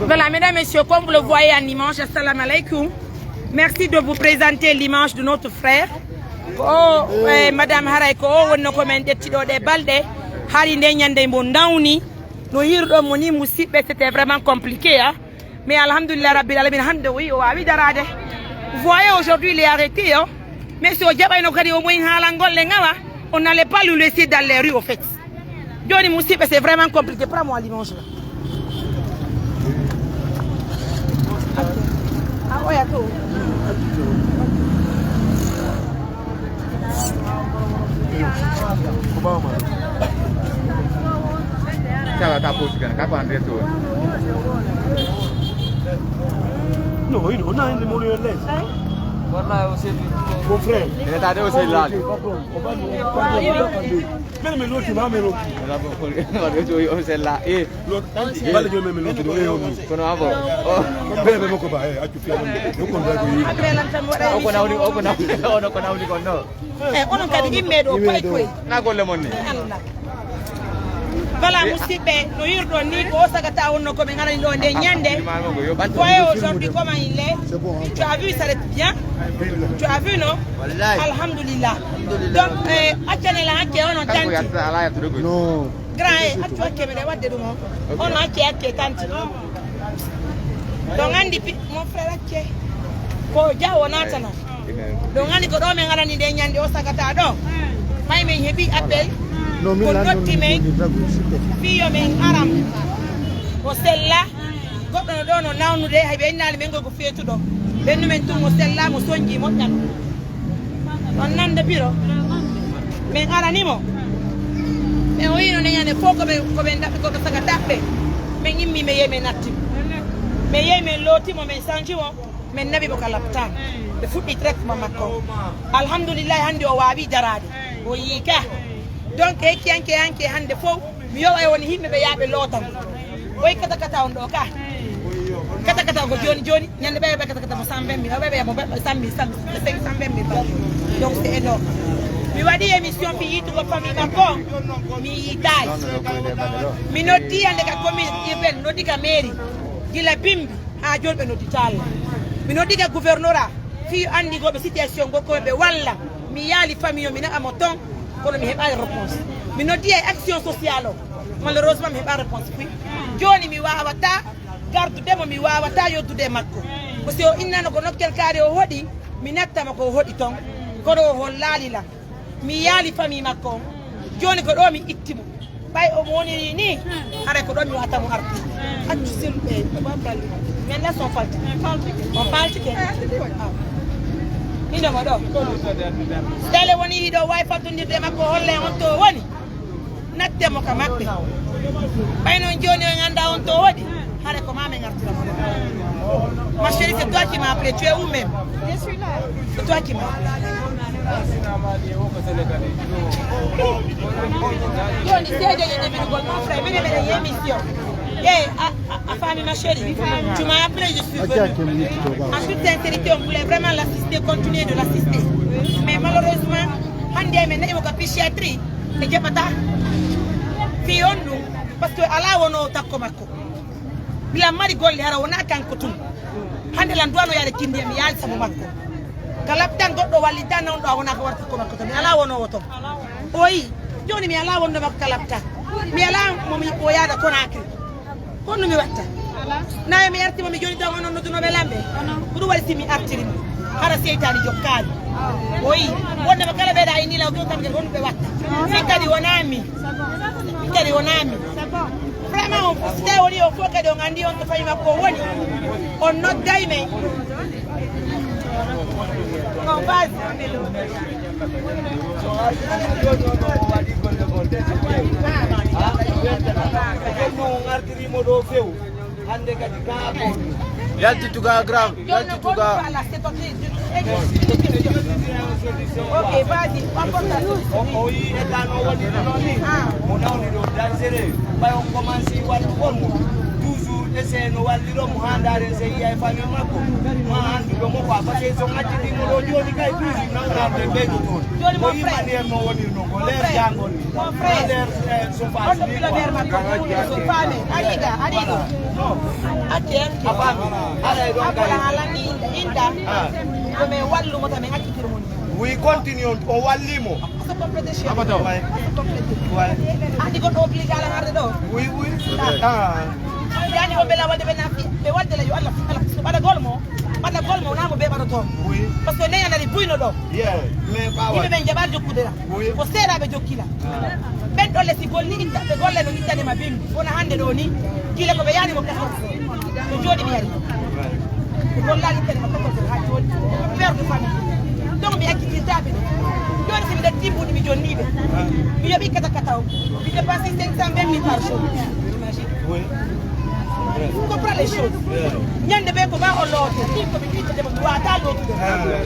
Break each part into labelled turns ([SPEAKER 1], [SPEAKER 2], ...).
[SPEAKER 1] Voilà, mesdames et messieurs, comme vous le voyez en image, assalamu alaikum. Merci de vous présenter l'image de notre frère. Oh, Madame Haraiko, on ne commente de balde. Hari Nyande Mondauni. Nous hirons moni musibe, c'était vraiment compliqué. Hein? Mais alhamdulillah, Rabbil Alamin, hamdoui, ou avidarade. Vous voyez, aujourd'hui, il est arrêté. Hein? Mais si on n'allait pas le laisser dans les rues, au fait. Johnny Moussibe, c'est vraiment compliqué. Prends-moi l'image là. Ah ouais, attends.
[SPEAKER 2] Cara, tá buscando, acaba André tudo.
[SPEAKER 3] Não, eu não ainda morreu ali. Mon frère,
[SPEAKER 2] ele tá deu sei lá.
[SPEAKER 3] Mesmo me louco, não me louco.
[SPEAKER 2] Eu tô sei lá. E
[SPEAKER 3] vale que eu me louco, não eu.
[SPEAKER 2] quando avo.
[SPEAKER 3] Bem, bem, como vai? Acho que eu quando vai ir.
[SPEAKER 1] On a qu'à dire mais quoi.
[SPEAKER 2] Na golle monni.
[SPEAKER 1] Voilà, Moussibe, nous y redonnons au Sagata, on ne commet pas de Nyande. Voyez aujourd'hui comment il est. Tu as vu, ça va bien. Tu as vu, non? Alhamdulillah. Donc, Achanela, on entend.
[SPEAKER 3] Non.
[SPEAKER 1] Grand, tu as qu'à on a qu'à tanti. Donc, Andy, mon frère, pour Jao Natana. Donc, Andy, quand on est en Nyande au Sagata, non? Maïme, il appel.
[SPEAKER 3] Non, mais là,
[SPEAKER 1] Fiyo men aram o sella goddo no do no nawnude haybe innali men go feetudo bennu men tum o sella mo sonji mo tan on nande biro men aranimo e o yino nyane foko be ko be ndabbe ko saga dabbe men yimmi me yeme natti me yeme loti mo men sanji mo men nabi bo kala tan be fuddi traitement makko alhamdulillah hande o waawi darade o yika donc e kianke hande fo mi yo ay woni himbe be yaabe lotam boy kata on do ka kata go joni nyande be kata mo sambe mi be mo sambi 500 mi donc c'est énorme mi wadi émission fi yitu ko fami makko mi dai mi noddi ande ka komi even noddi ka mairie gila bimbi ha jolbe noddi talla mi noddi ka gouverneur fi andi go be situation go ko be walla mi yali famille mi na amoton kono mi heɓa réponse mi noddi e action sociale o malheureusement mi heɓa réponse fi joni mi wawata gardudemo mi wawata yoddude makko parce que o innano ko nokkel kaari o hoɗi mi nattama ko hoɗi ton kono o hon laalila mi yaali famille makko joni ko ɗo mi ittimo ɓay omo woniri ni hara ko ɗo mi watamo arti accu silɓe mais là son falti on faltike ino mo ɗo dele woni yiɗo way faltodirde makko holle on to woni nattemo ka maɓɓe ɓay noon joni o ganda on to woɗi hare ko mame gartira mo ɗo ma chérie c'est toi qui m'as appelé tu es où même c'est toi qui m'as joni seedeje ɗeminugol mon frère mine meɗe émission a famille ma chérie, tu m'as appelé, je suis venue. En toute sincérité, on voulait vraiment l'assister, continuer de l'assister. Mais malheureusement, on dit que la psychiatrie, c'est pas ça. Parce que Allah on a takomako. Bila mari golle hara wona kan ko tum. Hande lan duano yaade kindi mi yaal sabu makko. Kala tan goddo walli tan on do wona ko warta ko makko tan Allah wono woto. Oyi, joni mi Allah wondo makko kalapta. Mi Allah mo mi o yaada Conakry. Kono mi watta na mi arti mi joni taw non noduno be lambe buru wal simi artiri hara seytani jokkali oyi wonde be kala be da ni la ko tan gon be watta fikadi wonami vraiment on c'était woni o fo kadi on andi on to fay makko woni on nodday me non base
[SPEAKER 2] Yalti tuga grave, yalti tuga.
[SPEAKER 1] Ok, vas-y,
[SPEAKER 4] oui, toujours
[SPEAKER 5] se no walliro mo handare se yi fami mako ma handu do mo kwa parce que so ngati di mo joni kay tuzi nanga de bedu ton mo yimani mo woni no ko leer jangol
[SPEAKER 1] mon frère
[SPEAKER 5] so fa
[SPEAKER 1] on depuis le verre ma so fame adiga atien
[SPEAKER 5] afami ala do
[SPEAKER 1] akala ala ni inda ko me wallu mo tamé hakkitir mon
[SPEAKER 5] we continue o wallimo
[SPEAKER 1] so complète chez
[SPEAKER 5] abato way way
[SPEAKER 1] andi ko obligé ala harde do
[SPEAKER 5] oui
[SPEAKER 1] yani o bela wadde be nafi be wadde la yo Allah bada golmo na mo be bada to
[SPEAKER 5] oui
[SPEAKER 1] parce que ne andari buyno do
[SPEAKER 5] mais ba wa
[SPEAKER 1] be jabar jokkudera ko sera be jokkila ben dolle si golli inta be golle no ittani ma bimbi wona hande do ni kile ko be yani mo kaso to jodi mi yari ko gollali ittani ma ko ha jodi père de famille donc mi akiti tabe jodi si mi de timbudi mi jonni be mi yobi kata kataw mi dépense 520 000 par jour
[SPEAKER 5] oui
[SPEAKER 1] vous comprenez les choses. Nyande be ko ba o lote ti ko bi de mo wa ta do de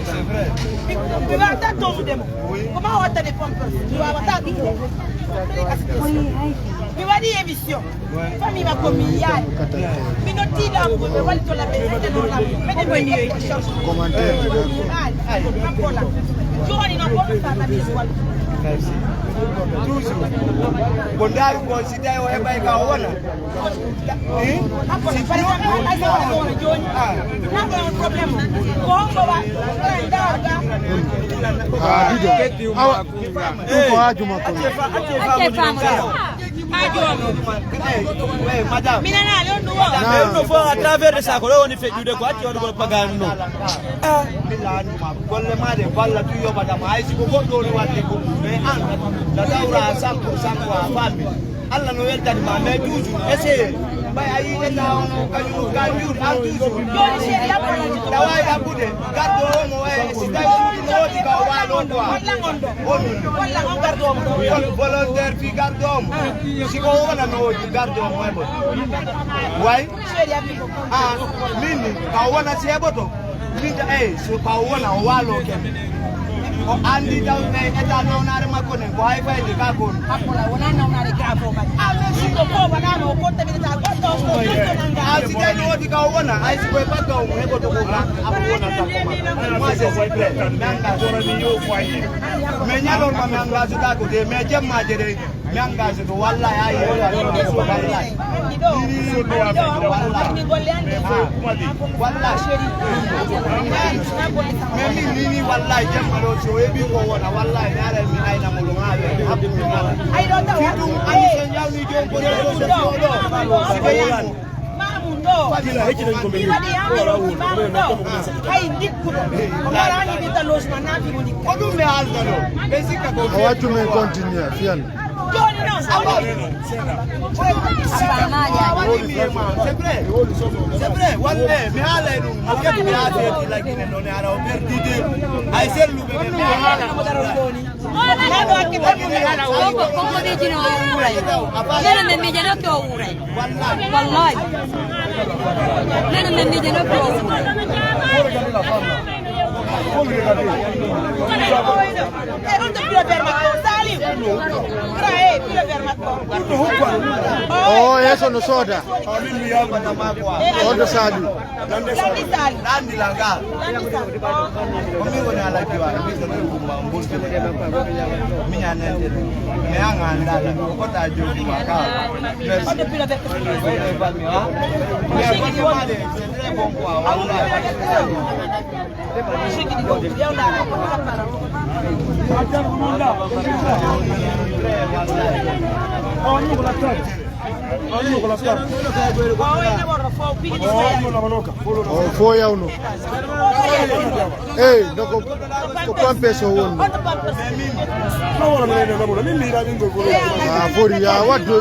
[SPEAKER 5] c'est vrai
[SPEAKER 1] bi wa ta do de mo ko ma wa ta de pompe bi wa ta di de mi wadi émission famille ma ko mi yaay mi no ti la ko be wal to la be de no la me de bo ni
[SPEAKER 3] commentaire
[SPEAKER 1] ay ko la joni no ko ta na bi wal
[SPEAKER 5] toujours bondari ko sida yo e bay ka wona
[SPEAKER 1] si par exemple ay ko wona joni na ko problème ko ba ndaga
[SPEAKER 3] dido awa ko ajuma ko
[SPEAKER 5] madame
[SPEAKER 1] minana le ndo
[SPEAKER 5] no fo à travers de ça ko woni fe jude ko atti woni ko pagano milani ma golle ma de balla tu yo madame ay si ko goddo ni wadde ko mais an la dawra 100% ko fammi alla no weltani ma mais toujours essayer bay ay enda on kanyu an toujours
[SPEAKER 1] joni chéri ya
[SPEAKER 5] da way abude gardo mo way si tay no di ka walo do
[SPEAKER 1] walla ngondo walla on gardo mo
[SPEAKER 5] volontaire fi gardo mo si ko wona no di gardo mo way bo way
[SPEAKER 1] chéri ya biko
[SPEAKER 5] mini ka wona seboto minta so ka wona walo ken o andi daw be eta no nare makone ko hay fay de ka kon
[SPEAKER 1] apola wona na na grafo ma si ko ko bana no ko tabi ta ko to ko nanga
[SPEAKER 5] asi dai no di ka wona ay si ko pa ka mo ko to ko na apo wona ta ko ma je se ple nanga so ni yo foyer me nyalo ma nanga so ta ko de me jemma je de nanga so wallahi ay so wallahi
[SPEAKER 1] ni golle ande
[SPEAKER 5] wallahi sheri me ni wallahi jemma do so e bi ko wona wallahi ne ala mi ayna mo lo ngabe abdu mi mala
[SPEAKER 1] ay do taw
[SPEAKER 5] ay so nyaw ni jom ko do si be yan
[SPEAKER 1] mamundo ay dikkudo ko marani bi talos manabi mo
[SPEAKER 5] ko dum me alda do be sikka ko
[SPEAKER 3] awatu men continue fian
[SPEAKER 1] joni no
[SPEAKER 5] c'est vrai wallahi mi hala dum mo kebi mi hala ti la gine non ara o perdide ay sellu be mi hala
[SPEAKER 1] mo daro joni na do akita mi hala
[SPEAKER 6] Como dici no ure. Nene me mi jeno ke ure. Wallahi. Nene me mi jeno ke ure.
[SPEAKER 1] on te pilo verma ko salim krae pilo verma ko
[SPEAKER 3] oh yeso no soda
[SPEAKER 5] mimi yamba na makwa
[SPEAKER 3] ondo sali
[SPEAKER 5] landi langa mimi wona ala kiwa mimi so ko mbulke mimi anende me anga ndala ko ta jogi waka merci
[SPEAKER 1] on te pilo verma
[SPEAKER 3] oh foya uno doko ko pampeso won fori ya wado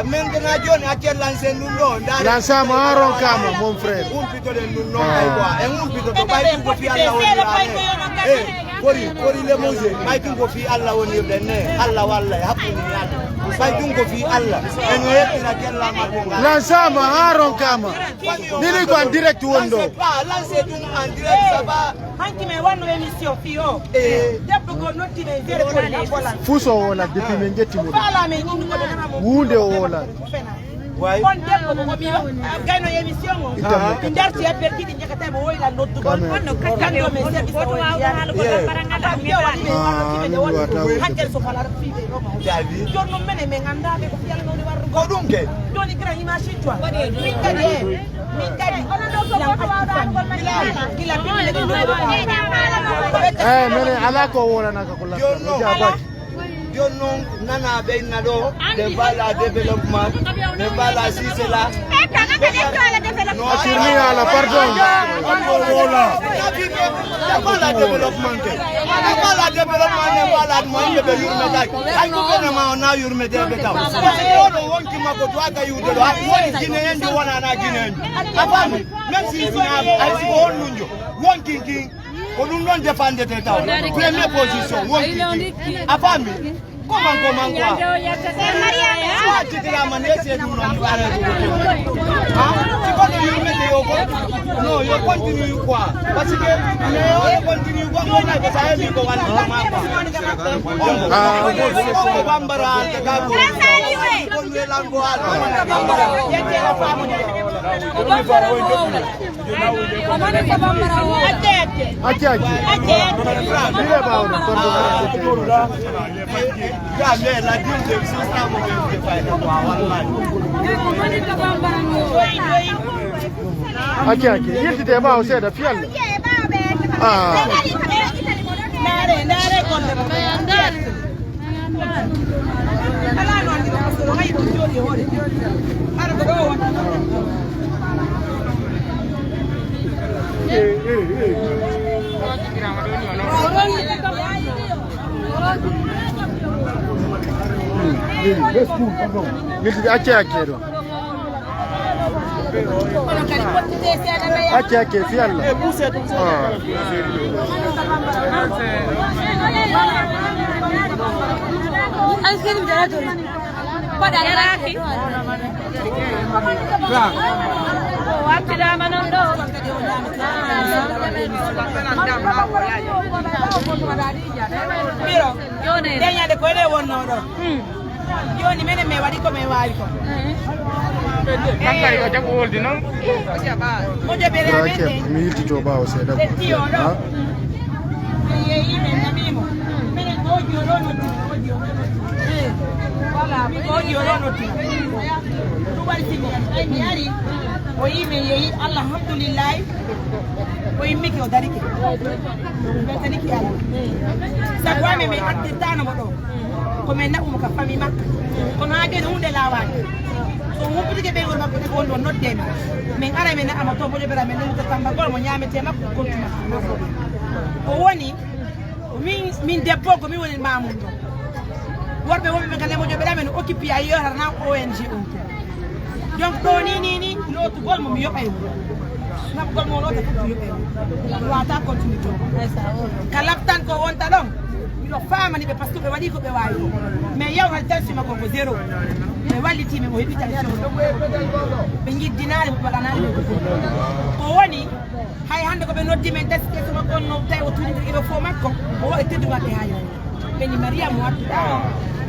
[SPEAKER 5] maintenant John a lancé nuno
[SPEAKER 3] lança maro kama mon frère
[SPEAKER 5] un pito de nuno ay quoi et un pito to bay ko fi Allah woni fori le mose bay ko fi Allah woni ne Allah wallahi hakku ni Allah Baydungo fi Allah. Eno yetira kella magonga.
[SPEAKER 3] Lansama haron kama. Nini kwa direct wondo.
[SPEAKER 5] Lanse dum en direct saba.
[SPEAKER 1] Hanki me wanu emission fio. Debbo go notti be vere ko na bola.
[SPEAKER 3] Fuso wala depuis men jetti mo.
[SPEAKER 1] Fala me ngi ko dana mo.
[SPEAKER 3] Wunde wala.
[SPEAKER 1] On debbo ko mi gayno emission mo. Ndarti e perdi di nyakata mo woyla noddu gol. Onno kando me service ko haala ko barangala mi wala. Hankel so fala fibe no mo.
[SPEAKER 5] Jadi.
[SPEAKER 1] Jorno mene me nganda be ko yalla no war.
[SPEAKER 5] Ko dum ke.
[SPEAKER 1] Doni kra image toi. Mi kadi.
[SPEAKER 3] Mene alako wala nakakola.
[SPEAKER 5] Yo non nana be nado de vala development de vala si c'est là
[SPEAKER 3] Asirni ala pardon. Wala.
[SPEAKER 5] De vala development ke. De vala development ne vala mo be yurme dai. Ay ko bena ma na yurme de be taw. Yo no wonki mako to aga yude do. Woni gine endi wona na gine endi. Afami même si na ay si ko nunjo. Wonki king on nous non défendre de taw. Première position wonki. Afami comment quoi soit tu la manesse du non bare tu peux lui mettre au non yo continue quoi parce que yo continue quoi on a que ça est ko wala ko bambara te ka ko ko le lango ala yete la famo ya me la dim de system mo be fa na kwa wallahi
[SPEAKER 3] Aki yiti de ba o se da fial.
[SPEAKER 1] Nare con le ala no ndiro so ngai ko jodi hore ara ko wa
[SPEAKER 3] Yiti aki do. Aki fial.
[SPEAKER 1] Yoni mene me wadi ko me wali ko.
[SPEAKER 2] Kankari ko jago woldi non.
[SPEAKER 1] Mo je bere mene.
[SPEAKER 3] Mi yiti to ba o se da.
[SPEAKER 1] Tio no. Ye ime na mimo. Mene odio no ti odio. Wala odio no ti. Tu wali ti ai mi ari. O ime ye alhamdulillah. O ime ke odarike. Betani ki ala. Sagwa me atitana mo do. Come na umuka fami makka kono age hunde lawani so humbude be gol makko de gondo nodde men ara men amato bo bera men no tamba gol mo nyamete makko ko tuma o woni min debbo ko mi woni mamudo worbe wonbe be kale mo bera men occupe ailleurs na ONG on donc do ni lotu gol mo mi yobay na gol mo lotu ko yobay wata continue to kalaptan ko wonta don lo fama ni be parce que be wadi ko be wayi mais yaw hal tansi mako ko zero be wali timi mo hebita ni be ngi dinare bu bagana ko woni hay hande ko be noddi men deske to mako no tay o tuni be fo makko o wa teddu ngate hayo be ni maria mo wattu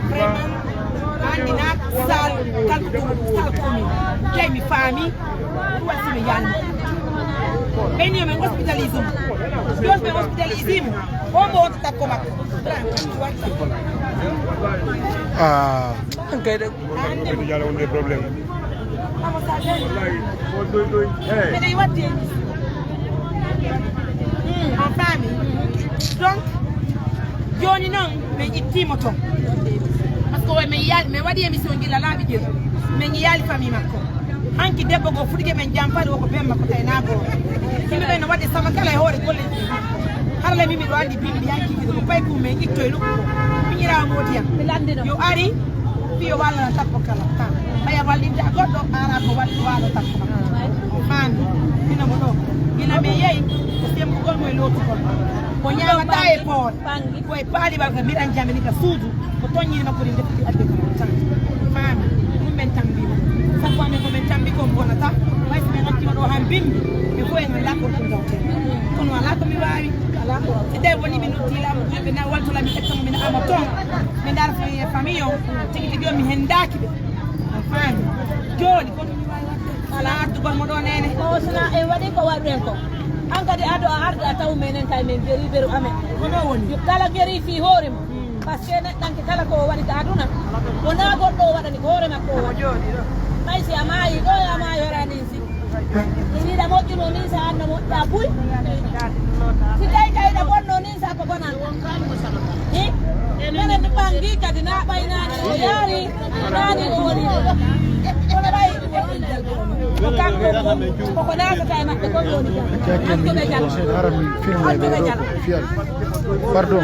[SPEAKER 1] vraiment andina sal kaltu sal ko mi tay mi fami wasi me yalla ben yo men hospitalisme Dios me hospitalisme o mo ta ko makko
[SPEAKER 3] Okay.
[SPEAKER 4] Ini jalan ada problem.
[SPEAKER 1] Mais what is en famille donc joni non me itti moto parce que me yal me wadi émission gila labi jël me ngi yali famille makko anki debbo go fudige men jampade ko be makko tay nago kimi be no wadi sama kala e hore golle harle mimi do andi bimbi yanki ko pay ko me ittoy lu miñira moti yam yo ari fiyo wala tappo kala aya wallinde goddo ara ko waddi wala tappo man ina mo do ina me yeyi ko sembu gol moy lotu ko ko nyaama tay por ko e paali ba ka miran jamini ka suudu ko tonni makko ni defti adde important. Femme, nous mettons bien. Ça quoi mais comme tambi comme voilà ta. Mais c'est un petit peu hambim. Il faut un lac pour nous. Qu'on a là comme il va. Et dès qu'on y met nous là, mais na wal to la mi comme na amaton. Mais dans la famille, c'est que Dieu mi hendaki. Femme, joli comme il va. Ala ardu ko mo do nene.
[SPEAKER 6] O sina e wadi ko wadren ko. An kadi ado arda taw menen tay men beri beru amen.
[SPEAKER 1] Wono woni.
[SPEAKER 6] Kala geri fi horim. Parce que tan kala ko wadi aduna. Wona goddo wadani hore makko jodi do. May si amai do amai yorani si. Ini da moju no ni sa anda mo da bui. Si dai dai da bonno ni sa ko bonan. Ni menen ni bangi kadi na bay nani o yari nani o woni. Wala bay ko na ka kay makko ko woni.
[SPEAKER 3] Pardon.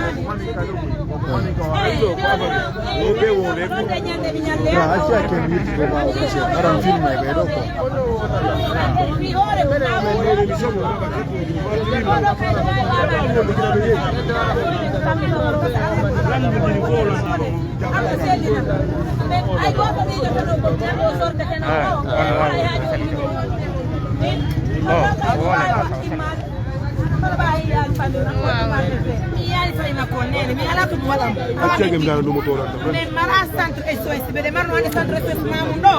[SPEAKER 1] Men mara centre SOS be de marno ande centre SOS mamundo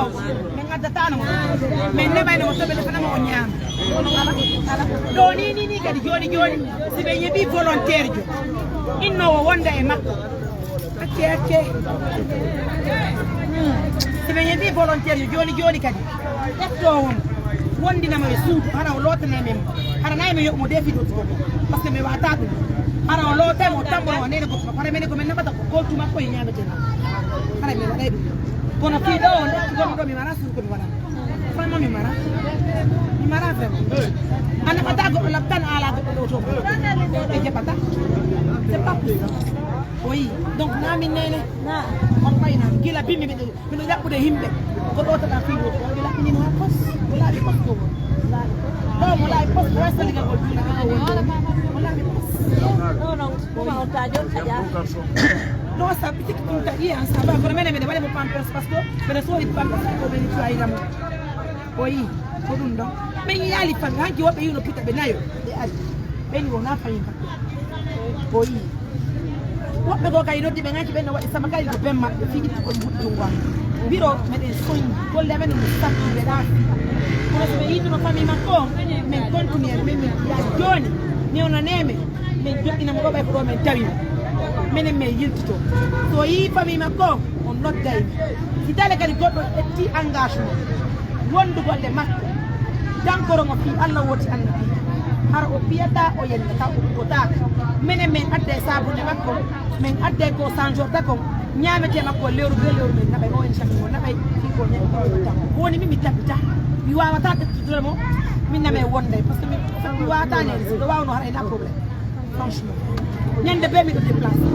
[SPEAKER 1] men ngadatano men ne bayno to be de fana mo nyam do ni kadi joni sibe yebi volontaire jo inno wonda e makko ake sibe yebi volontaire joni kadi etto wondina ma suudu hara o lotane men hara nay me yo mo defi do parce que me wata dum hara o lote mo tambo o nene ko pare men ko men nabata ko tuma ko nyaga ten hara me wadai dum kono fi do on do mi mara sur ko mi wala fama mi mara vraiment ana pata go la tan ala ko do to e je pata c'est pas possible oui donc na mi nene na on payna gila bimi be do yakkude himbe ko do ta fi do gila ni no pos wala bi pos ko no wala pos resta liga ko wala bi pos
[SPEAKER 6] no kuma utajo kaja
[SPEAKER 1] no sa petit ko taria sa ba vraiment me wala mo pampers parce que be so it pampers ko be ni try dam oui ko dum do be yali fa hanki wobe yuno pita be nayo de ali be ni wona fa yin oui woɓɓe ko kay noddi ɓe ganci ɓenne waɗi sama kali ko ben maɓɓe fiji ko mbuɗɗungwa biro meɗen soñ golle amen no sattuɓe ɗa kono so ɓe yittuno famille makko min continue en min ya joni newnaneme min joɗɗinamo ɗo ɓay ko ɗo min tawimo minen min yiltito so yi famille makko on noddaymi si dale kadi goɗɗo ƴetti engagement wondugolle makko dankoromo fi Allah woti annabi har o piyata o yellata o taka minen min adde sabunde makko min adde ko sanjorta ko ñamete makko lewru be lewru min naɓay o en chami o naɓay fiko ñaɓta woni mi tabbita mi wawata ɓettudure mo min name wonde par ce que mi wawata nene so ɗo wawno har ena probléme franchement ñande be miɗo déplacé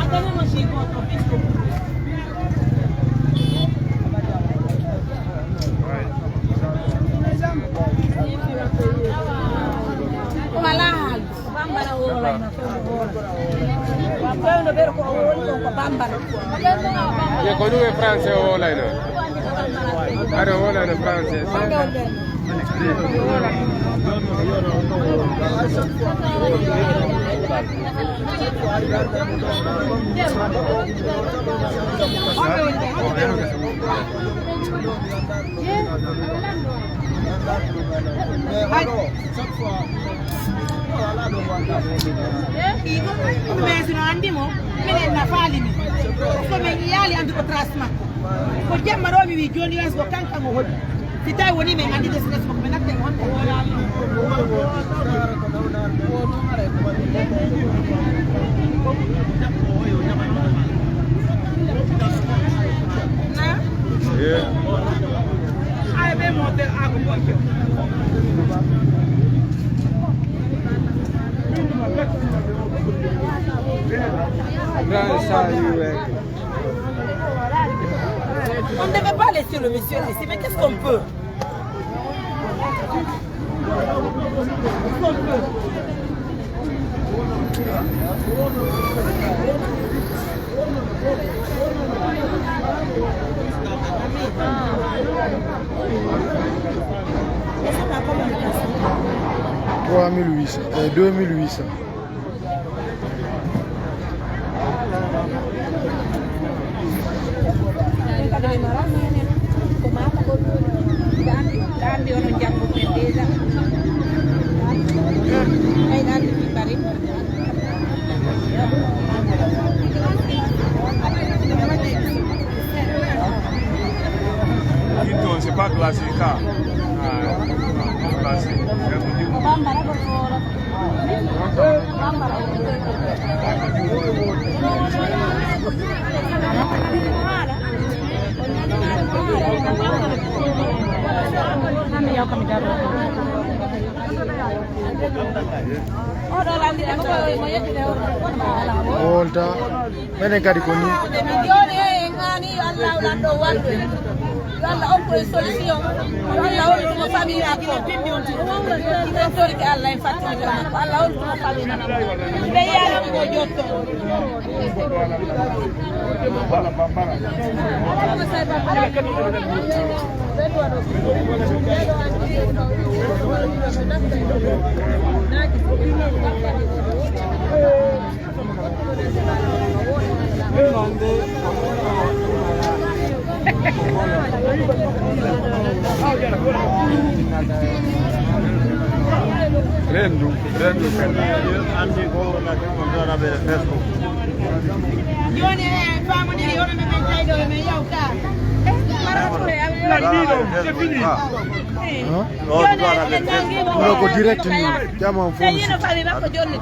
[SPEAKER 1] adanemo si goto pisco malal bambara wala na ko ber ko woni ko bambara
[SPEAKER 2] ye ko dum e français o wala no ara wala no français
[SPEAKER 1] mais sino andimo minen na falimi ko men yali andi ko trasma ko jemma do mi wi joni wes ko kanka mo hodi si tawi woni men andi desnes ko men natte on ay be model ago bonjo on ne devait pas laisser le monsieur ici, mais qu'est-ce qu'on peut?
[SPEAKER 7] et 2800.
[SPEAKER 4] C'est pas classique.
[SPEAKER 7] Volta, menen kadi ko ni.
[SPEAKER 6] Allah on koye solution Allah hollituma famille akko historique Allah en fattinita makko Allah hollituma famille ɓe yaram ko jotto
[SPEAKER 4] Rendu andi ko na ko ndara be Facebook
[SPEAKER 1] Joni famani yoro me men taydo me yawta
[SPEAKER 4] c'est fini
[SPEAKER 7] No ko direct ni jama fo.
[SPEAKER 6] yino fami makko joni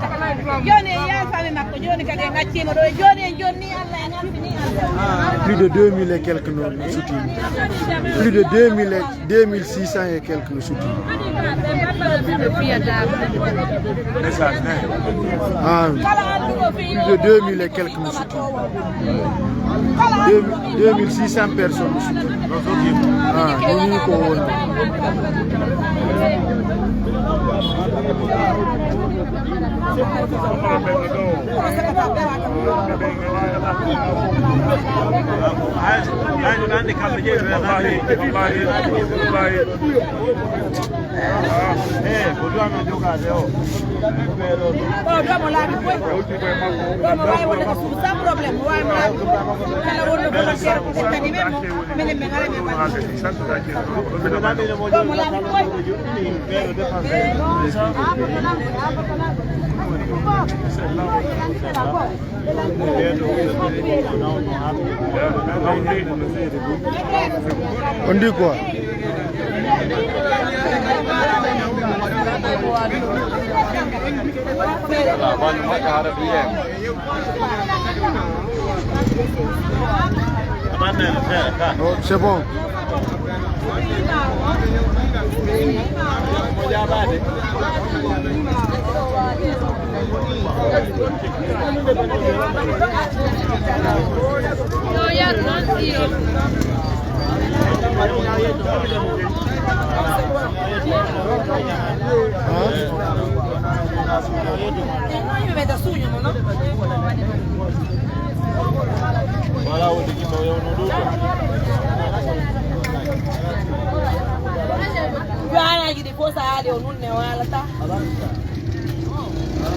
[SPEAKER 6] joni ya fami makko joni kadi ngaccima do joni Allah en alfini
[SPEAKER 7] Plus de 2000 et quelques nous soutiennent. Plus de 2600 et quelques nous soutiennent. Ah, plus de 2000 et quelques nous soutiennent. 2600 personnes nous soutiennent. Ah, nous on dit quoi? Oh, c'est bon.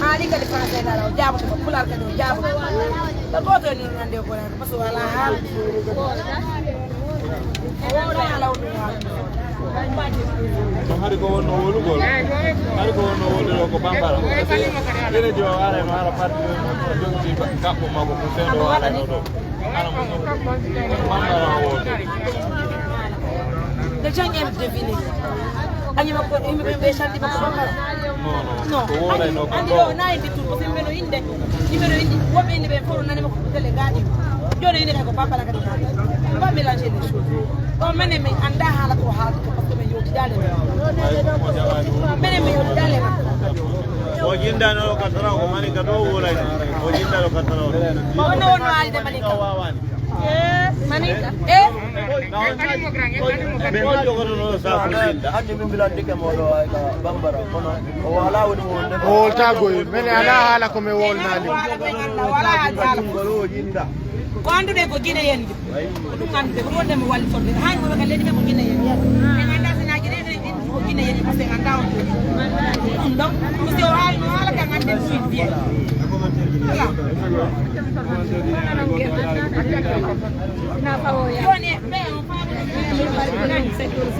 [SPEAKER 1] Ali kadi français dara jabo ko pular kadi jabo da goto ni nande ko na paso wala hal
[SPEAKER 5] hari ko wonno wolugol hari ko wonno wolugo ko bambara ene jo ara mara parti jonti kappo mako ko sendo wala no do ana mo bambara wodo
[SPEAKER 1] de jangem deviner ani makko imbe be shandi makko bambara no
[SPEAKER 5] ko wala no ko
[SPEAKER 1] ani do nay bitu ko sembe inde nimero inde wobe inde be foro nani makko tele gadi joni inde ko bambara kadi ba mélanger les choses o mene me anda hala ko hala ko ko me yoti dale mene me yoti dale
[SPEAKER 5] o jinda no ko tara ko mani ka do wala o jinda no ka tara
[SPEAKER 1] no ali de manika
[SPEAKER 6] manika
[SPEAKER 5] o
[SPEAKER 7] Wolta goy mene ala hala ko me wol nali
[SPEAKER 1] ko andude ko gine yen dum ande ko wonde mo walli torde hay mo ka ledi ko gine yen e ganda sina gine yen ko gine yen ko se ganda on dum do ko se hala ka ande suit bien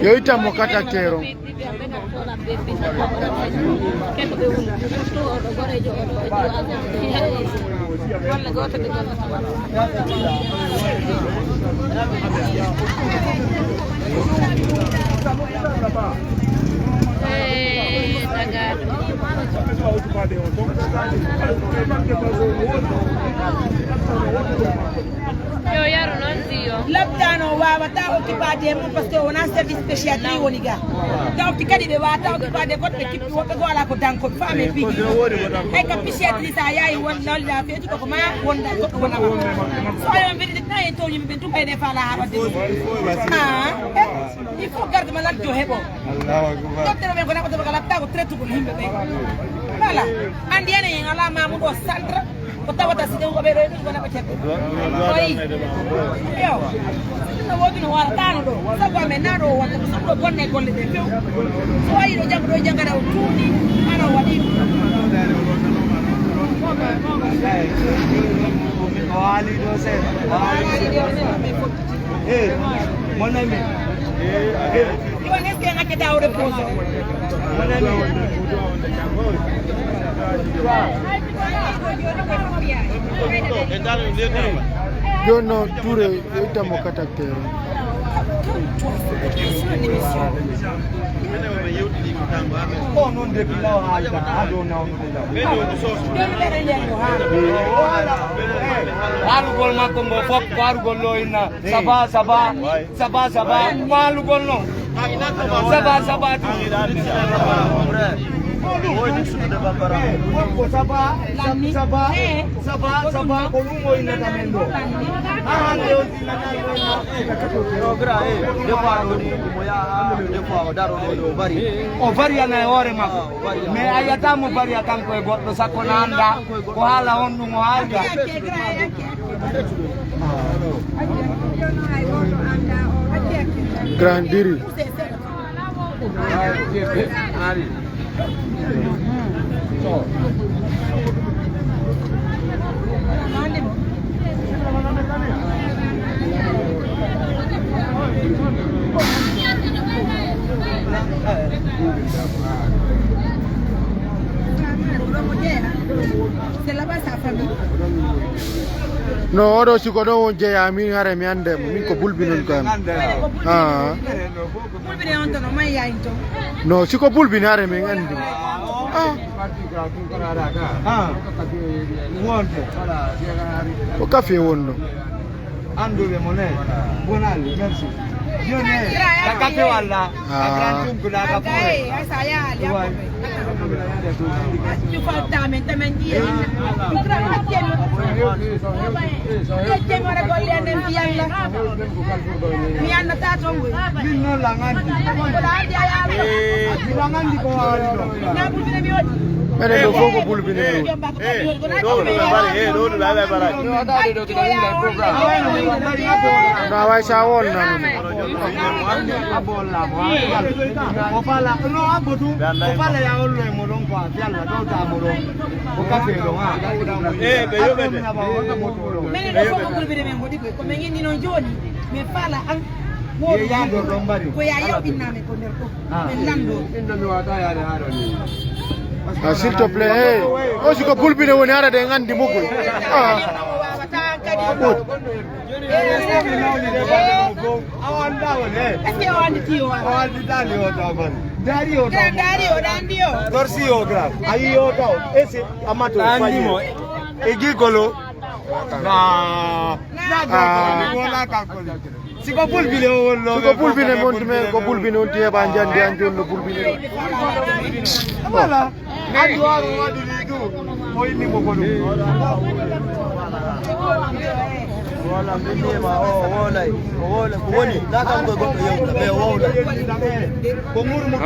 [SPEAKER 7] yo itamo kata kero
[SPEAKER 6] Yo yaro non zio.
[SPEAKER 1] Labdano wawa ta occupade mon parce que on a service péchiatrie woni ga taw ti kadi be wa taw occupade ko be kippi wobe ko ala ko danko femme bi ay ka péchiatrie sa yayi won lol la fe ko ma wonda ko wona so yo mbiri tan en to yimbe tu be defa la haba de il faut garder malal jo hebo docteur be ko na ko be kala ta ko traite ko himbe be voilà andi ene en ala ma mu do centre ko tawata si ko be reedu ko na ko tebe oyi yo no wodi no wala tano do sago me nado wala sago bonne golle de few so ayi do jangara o tuni ana wadi
[SPEAKER 5] wali do se mon ami
[SPEAKER 1] yo neste ngake da o repose
[SPEAKER 5] mon ami
[SPEAKER 7] yo no Touré yo itamo kata kero
[SPEAKER 5] oh non de kilo halda ado na walu gol makko mo fop walu gol lo ina saba walu gol no saba o varia na hore makko me ayata mo varia kanko e goddo sakko nanda ko hala on dum o halda
[SPEAKER 7] grandiri no odo siko do won jeya min hare mi ande min ko bulbinon ko
[SPEAKER 1] bulbine on to no mai ya into
[SPEAKER 7] no siko bulbine hare mi ande o café wonno
[SPEAKER 5] anduɓe mo ne bonali merci joni ka café walla a gran tunkuɗa ka fore
[SPEAKER 1] sa yaali you fall down and then you
[SPEAKER 7] mene do fogo bulbine no way sa won nan
[SPEAKER 5] opala no abotu opala ya ollo mo don ko fialla do ta mo don ko kafe do ha be yo be
[SPEAKER 1] mene do fogo bulbine men godi ko men ni non joni me fala an mo ya do rombari ko ya yo biname ko nder ko men lando
[SPEAKER 2] inda mi wata yaade haado ni
[SPEAKER 7] s'il te plaît o siko bulbine woni ara de ngandi mugul
[SPEAKER 5] siko bulbine wonno
[SPEAKER 7] siko bulbine monti men ko bulbine on tiye ba jandi an jonno bulbine
[SPEAKER 5] voilà adu waru wadi du moy ni mo ko dum wala mimi ma wala woni la kan ko goddo yewta be wala ko murmu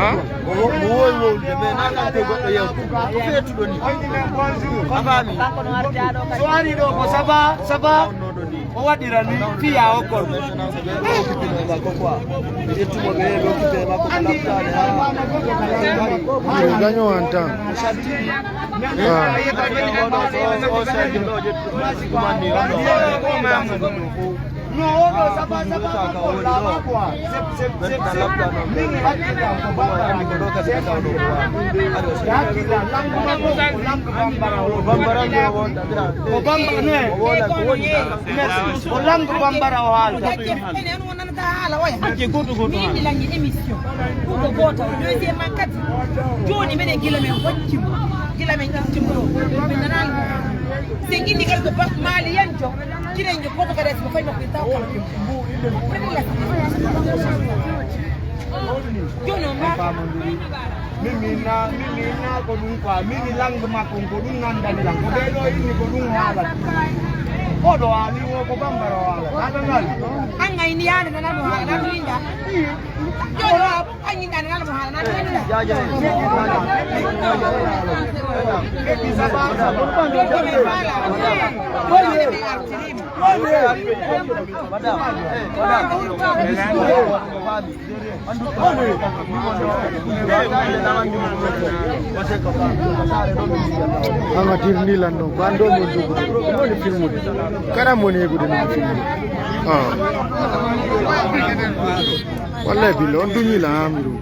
[SPEAKER 5] ko wolo de be na kan ko goddo yewta ko fetudo ni afami so ari do ko saba o wadira ni fiya o ko ko kwa etumo be do kibe mako laptane
[SPEAKER 7] Il gagne en temps.
[SPEAKER 5] No, saba
[SPEAKER 1] Singini kalau bak malian jo, kira yang foto kada semua fai mak tahu kalau jo no ma
[SPEAKER 5] mimi na ko dun kwa mimi lang makung ko dun nanda lang ko delo ini ko dun halat ko do ali ko bambara wala kada ngal
[SPEAKER 1] angai ni yana na mo hala na linda jo no anyi na na mo hala na linda
[SPEAKER 5] ya
[SPEAKER 7] Anga tirni lando bando mo dugo mo ni film kara mo ne gudu ni film wallahi billah on duñi la amiru